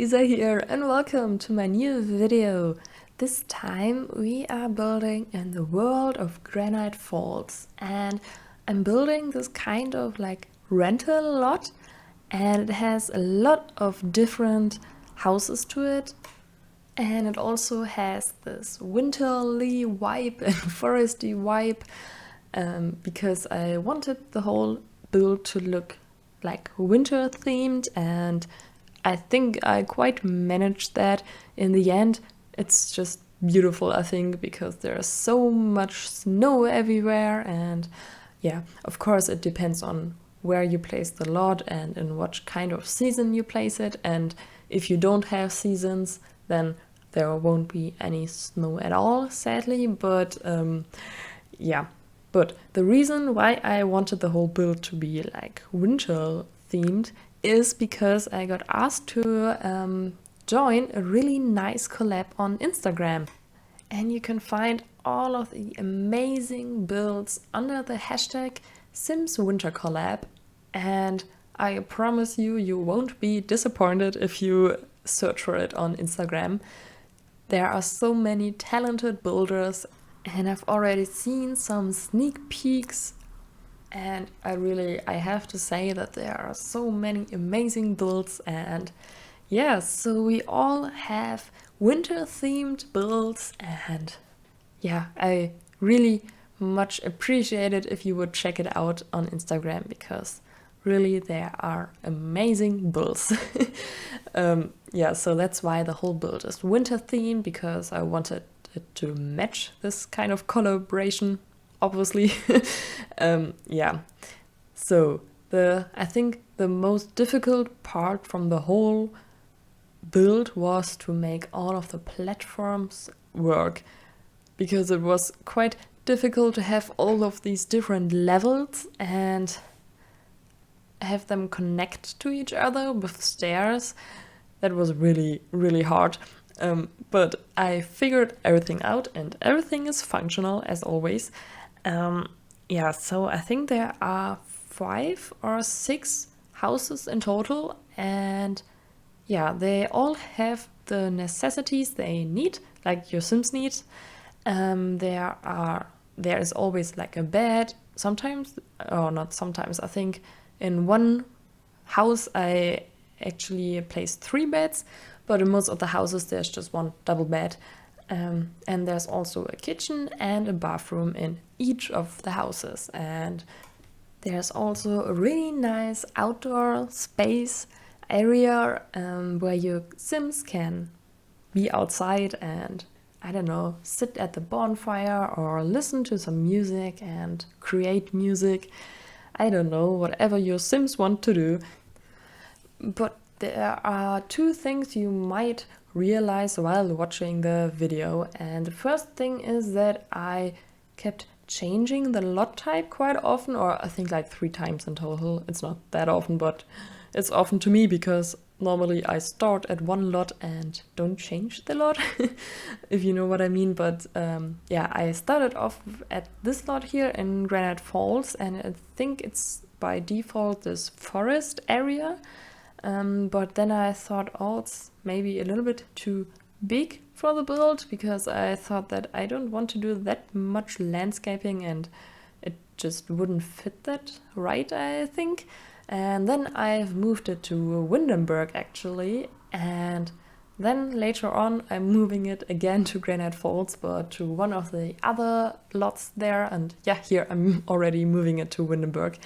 Lisa here and welcome to my new video. This time we are building in the world of Granite Falls, and I'm building this kind of like rental lot, and it has a lot of different houses to it, and it also has this winterly vibe and foresty vibe because I wanted the whole build to look like winter themed, and I think I quite managed that in the end. It's just beautiful, I think, because there's so much snow everywhere, and yeah, of course it depends on where you place the lot and in what kind of season you place it, and if you don't have seasons then there won't be any snow at all, sadly, but yeah. But the reason why I wanted the whole build to be like winter themed is because I got asked to join a really nice collab on Instagram. And you can find all of the amazing builds under the hashtag SimsWinterCollab. And I promise you, you won't be disappointed if you search for it on Instagram. There are so many talented builders, and I've already seen some sneak peeks, and I have to say that there are so many amazing builds. And yeah, so we all have winter themed builds, and yeah, I really much appreciate it if you would check it out on Instagram, because really there are amazing builds. Yeah, so that's why the whole build is winter themed, because I wanted it to match this kind of collaboration, obviously. Yeah, so I think the most difficult part from the whole build was to make all of the platforms work, because it was quite difficult to have all of these different levels and have them connect to each other with stairs. That was really, really hard. But I figured everything out, and everything is functional as always. Yeah, so I think there are 5 or 6 houses in total, and yeah, they all have the necessities they need, like your Sims need. There is always like a bed, sometimes, or not sometimes, I think in one house I actually placed 3 beds, but in most of the houses there's just one double bed. And there's also a kitchen and a bathroom in each of the houses. And there's also a really nice outdoor space area where your Sims can be outside and, I don't know, sit at the bonfire or listen to some music and create music. I don't know, whatever your Sims want to do. But there are 2 things you might realize while watching the video, and the first thing is that I kept changing the lot type quite often, or I think like 3 times in total. It's not that often, but it's often to me, because normally I start at one lot and don't change the lot, if you know what I mean. But yeah, I started off at this lot here in Granite Falls, and I think it's by default this forest area. But then I thought, oh, it's maybe a little bit too big for the build, because I thought that I don't want to do that much landscaping and it just wouldn't fit that right, I think. And then I've moved it to Windenburg actually, and then later on I'm moving it again to Granite Falls, but to one of the other lots there. And yeah, here I'm already moving it to Windenburg.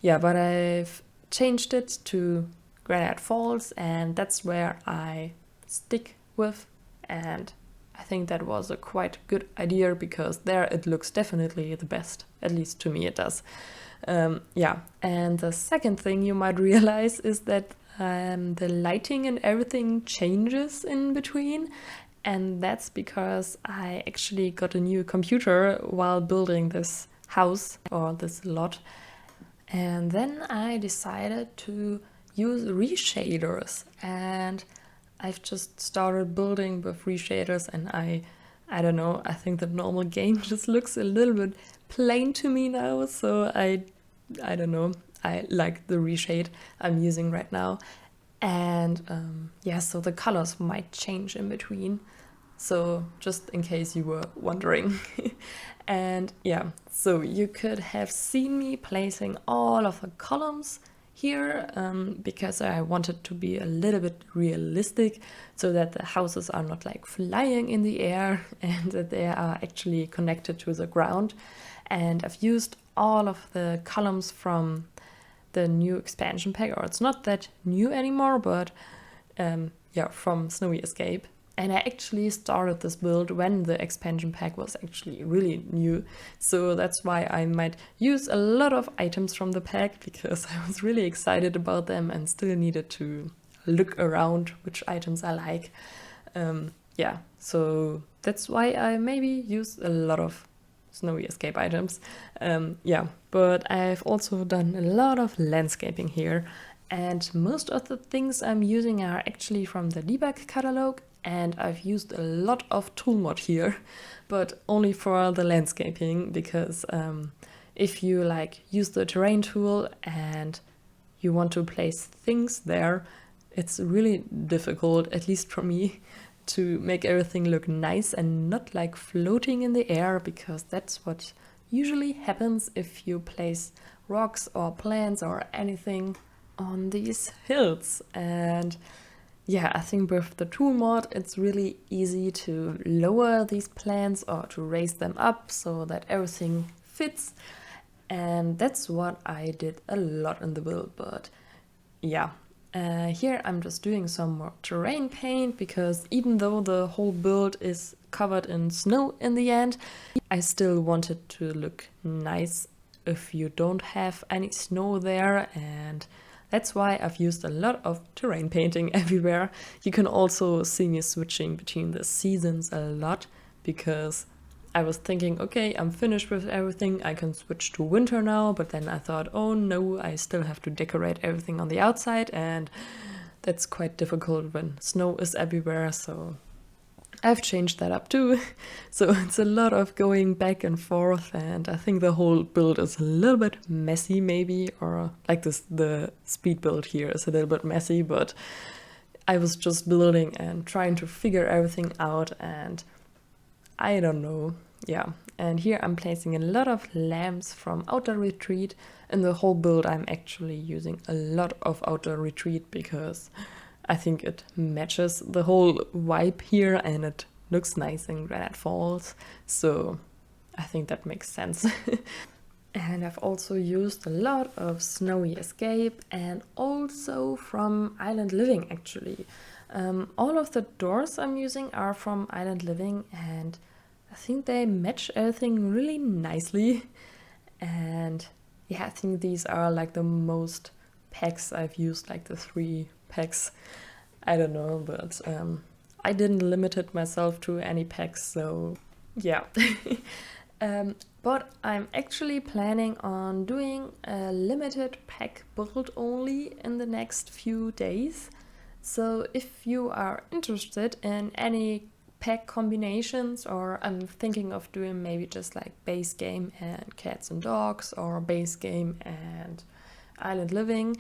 Yeah, but I've changed it to Granite Falls, and that's where I stick with, and I think that was a quite good idea, because there it looks definitely the best, at least to me it does. Yeah, and the second thing you might realize is that the lighting and everything changes in between, and that's because I actually got a new computer while building this house or this lot. And then I decided to use reshaders, and I've just started building with reshaders, and I don't know, I think the normal game just looks a little bit plain to me now, so I don't know, I like the reshade I'm using right now. And yeah, so the colors might change in between. So just in case you were wondering. And yeah, so you could have seen me placing all of the columns here because I wanted to be a little bit realistic so that the houses are not like flying in the air and that they are actually connected to the ground. And I've used all of the columns from the new expansion pack, or it's not that new anymore, but yeah, from Snowy Escape. And I actually started this build when the expansion pack was actually really new. So that's why I might use a lot of items from the pack, because I was really excited about them and still needed to look around which items I like. Yeah, so that's why I maybe use a lot of Snowy Escape items. Yeah, but I've also done a lot of landscaping here. And most of the things I'm using are actually from the debug catalog, and I've used a lot of tool mod here, but only for the landscaping, because if you like use the terrain tool and you want to place things there, it's really difficult, at least for me, to make everything look nice and not like floating in the air, because that's what usually happens if you place rocks or plants or anything on these hills. And yeah, I think with the tool mod it's really easy to lower these plants or to raise them up so that everything fits, and that's what I did a lot in the build. But yeah, here I'm just doing some more terrain paint, because even though the whole build is covered in snow in the end, I still wanted to look nice if you don't have any snow there, and that's why I've used a lot of terrain painting everywhere. You can also see me switching between the seasons a lot, because I was thinking, okay, I'm finished with everything, I can switch to winter now, but then I thought, oh no, I still have to decorate everything on the outside, and that's quite difficult when snow is everywhere, so I've changed that up too. So it's a lot of going back and forth, and I think the whole build is a little bit messy maybe, or like this, the speed build here is a little bit messy, but I was just building and trying to figure everything out, and I don't know. Yeah, and here I'm placing a lot of lamps from Outer Retreat. In the whole build I'm actually using a lot of Outer Retreat, because I think it matches the whole vibe here and it looks nice in Granite Falls, so I think that makes sense. And I've also used a lot of Snowy Escape and also from Island Living actually. All of the doors I'm using are from Island Living, and I think they match everything really nicely. And yeah, I think these are like the most packs I've used, like the 3 packs. I don't know, but I didn't limit it myself to any packs, so yeah. But I'm actually planning on doing a limited pack build only in the next few days. So if you are interested in any pack combinations, or I'm thinking of doing maybe just like base game and cats and dogs, or base game and Island Living,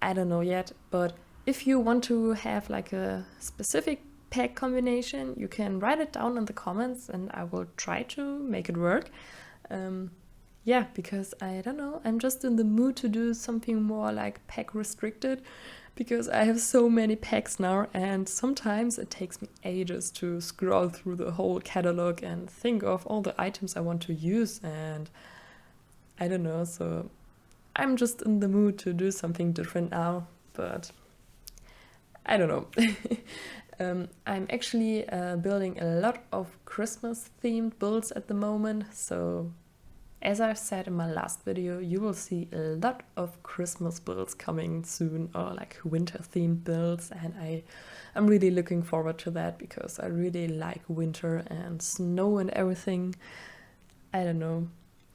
I don't know yet, but if you want to have like a specific pack combination, you can write it down in the comments and I will try to make it work. Yeah, because I don't know, I'm just in the mood to do something more like pack restricted, because I have so many packs now and sometimes it takes me ages to scroll through the whole catalog and think of all the items I want to use, and I don't know, so I'm just in the mood to do something different now, but I don't know. I'm actually building a lot of Christmas themed builds at the moment, so as I've said in my last video, you will see a lot of Christmas builds coming soon, or like winter themed builds, and I'm really looking forward to that, because I really like winter and snow and everything. I don't know,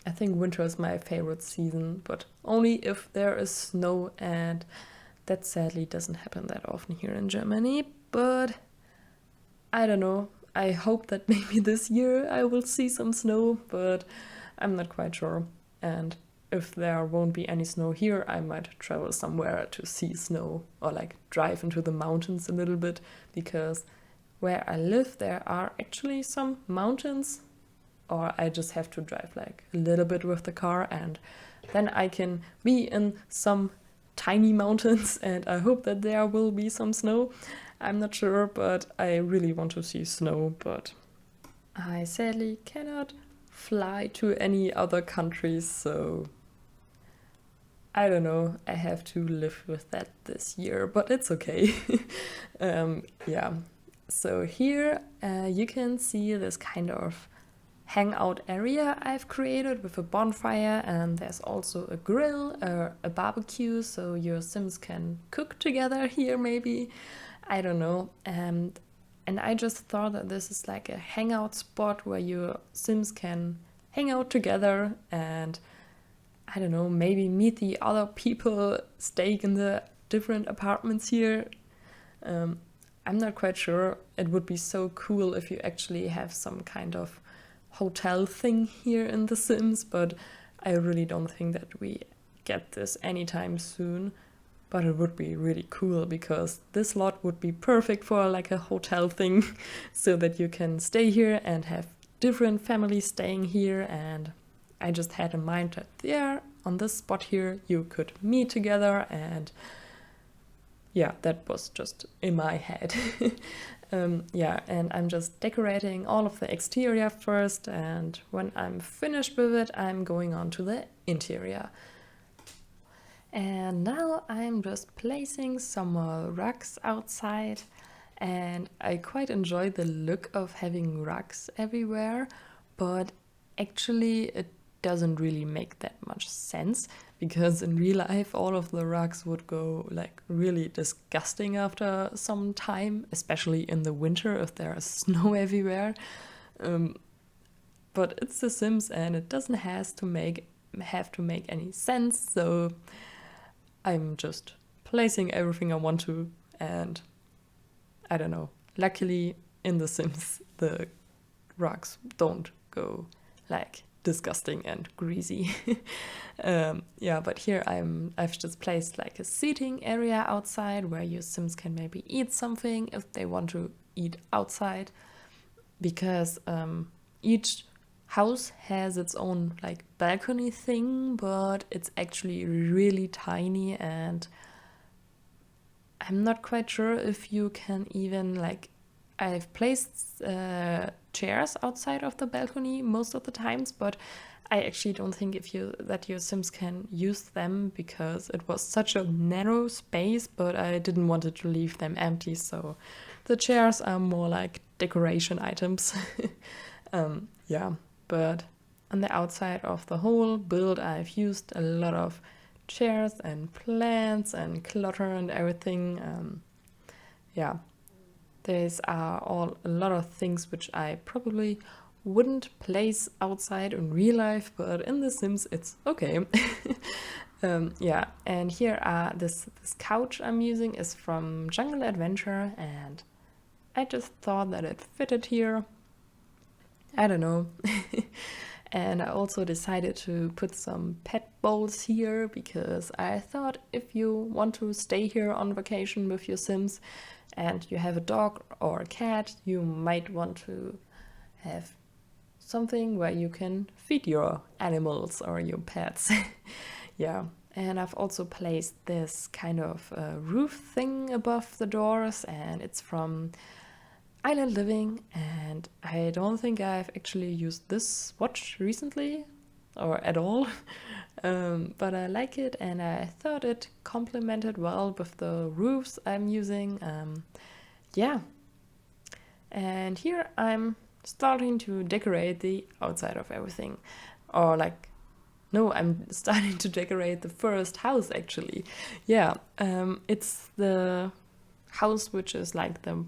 I think winter is my favorite season, but only if there is snow, and that sadly doesn't happen that often here in Germany, but I don't know. I hope that maybe this year I will see some snow, but I'm not quite sure. And if there won't be any snow here, I might travel somewhere to see snow or like drive into the mountains a little bit, because where I live there are actually some mountains, or I just have to drive like a little bit with the car and then I can be in some tiny mountains, and I hope that there will be some snow. I'm not sure, but I really want to see snow, but I sadly cannot fly to any other countries, so I don't know, I have to live with that this year, but it's okay. Yeah, so here you can see this kind of hangout area I've created with a bonfire, and there's also a grill, a barbecue, so your Sims can cook together here maybe, I don't know. And I just thought that this is like a hangout spot where your Sims can hang out together and, I don't know, maybe meet the other people staying in the different apartments here. I'm not quite sure. It would be so cool if you actually have some kind of hotel thing here in The Sims, but I really don't think that we get this anytime soon. But it would be really cool, because this lot would be perfect for like a hotel thing so that you can stay here and have different families staying here. And I just had in mind that there on this spot here you could meet together, and yeah, that was just in my head. Yeah, and I'm just decorating all of the exterior first, and when I'm finished with it, I'm going on to the interior. And now I'm just placing some rugs outside, and I quite enjoy the look of having rugs everywhere, but actually it doesn't really make that much sense, because in real life all of the rugs would go like really disgusting after some time, especially in the winter if there is snow everywhere. But it's The Sims and it doesn't have to make any sense, so I'm just placing everything I want to, and I don't know, luckily in The Sims the rugs don't go like disgusting and greasy. Yeah, but here I've just placed like a seating area outside where your Sims can maybe eat something if they want to eat outside, because each house has its own like balcony thing, but it's actually really tiny, and I'm not quite sure if you can even like, I've placed chairs outside of the balcony most of the times, but I actually don't think that your Sims can use them, because it was such a narrow space, but I didn't want it to leave them empty, so the chairs are more like decoration items. Yeah, but on the outside of the whole build I've used a lot of chairs and plants and clutter and everything. Yeah, these are all a lot of things which I probably wouldn't place outside in real life, but in The Sims it's okay. Yeah, and here are this couch I'm using is from Jungle Adventure, and I just thought that it fitted here. I don't know. And I also decided to put some pet bowls here, because I thought if you want to stay here on vacation with your Sims and you have a dog or a cat, you might want to have something where you can feed your animals or your pets. Yeah, and I've also placed this kind of roof thing above the doors, and it's from Island Living, and I don't think I've actually used this watch recently or at all, but I like it, and I thought it complemented well with the roofs I'm using. Yeah, and here I'm starting to decorate the outside of everything, or like, no, I'm starting to decorate the first house actually. Yeah, it's the house which is like the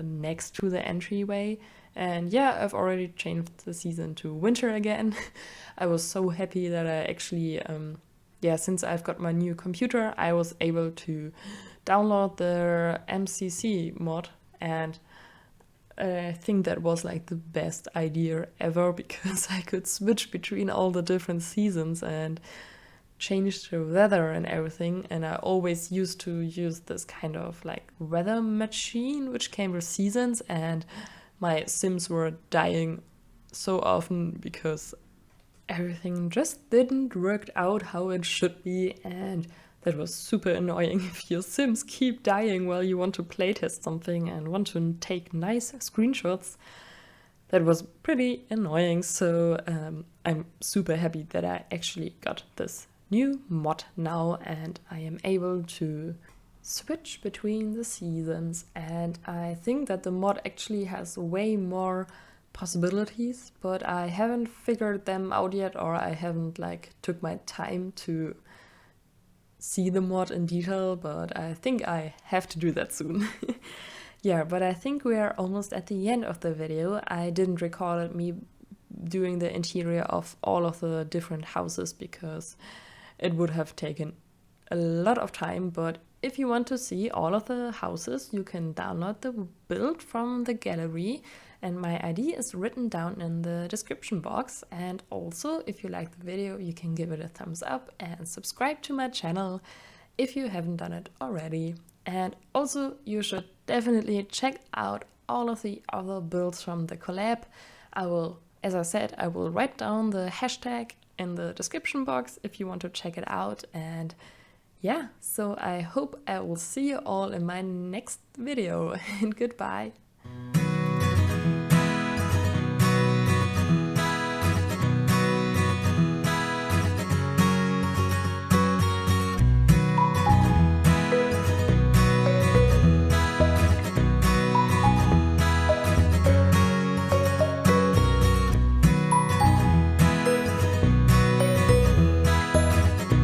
next to the entryway. And yeah, I've already changed the season to winter again. I was so happy that I actually, since I've got my new computer, I was able to download the MCC mod, and I think that was like the best idea ever because I could switch between all the different seasons and change the weather and everything. And I always used to use this kind of like weather machine which came with seasons, and my Sims were dying so often because everything just didn't work out how it should be, and that was super annoying if your Sims keep dying while you want to playtest something and want to take nice screenshots. That was pretty annoying, so I'm super happy that I actually got this new mod now and I am able to switch between the seasons. And I think that the mod actually has way more possibilities, but I haven't figured them out yet, or I haven't like took my time to see the mod in detail, but I think I have to do that soon. Yeah, but I think we are almost at the end of the video. I didn't record me doing the interior of all of the different houses because it would have taken a lot of time, but if you want to see all of the houses, you can download the build from the gallery, and my ID is written down in the description box. And also, if you like the video, you can give it a thumbs up and subscribe to my channel if you haven't done it already. And also, you should definitely check out all of the other builds from the collab. As I said, I will write down the hashtag in the description box if you want to check it out. And yeah, so I hope I will see you all in my next video, and goodbye.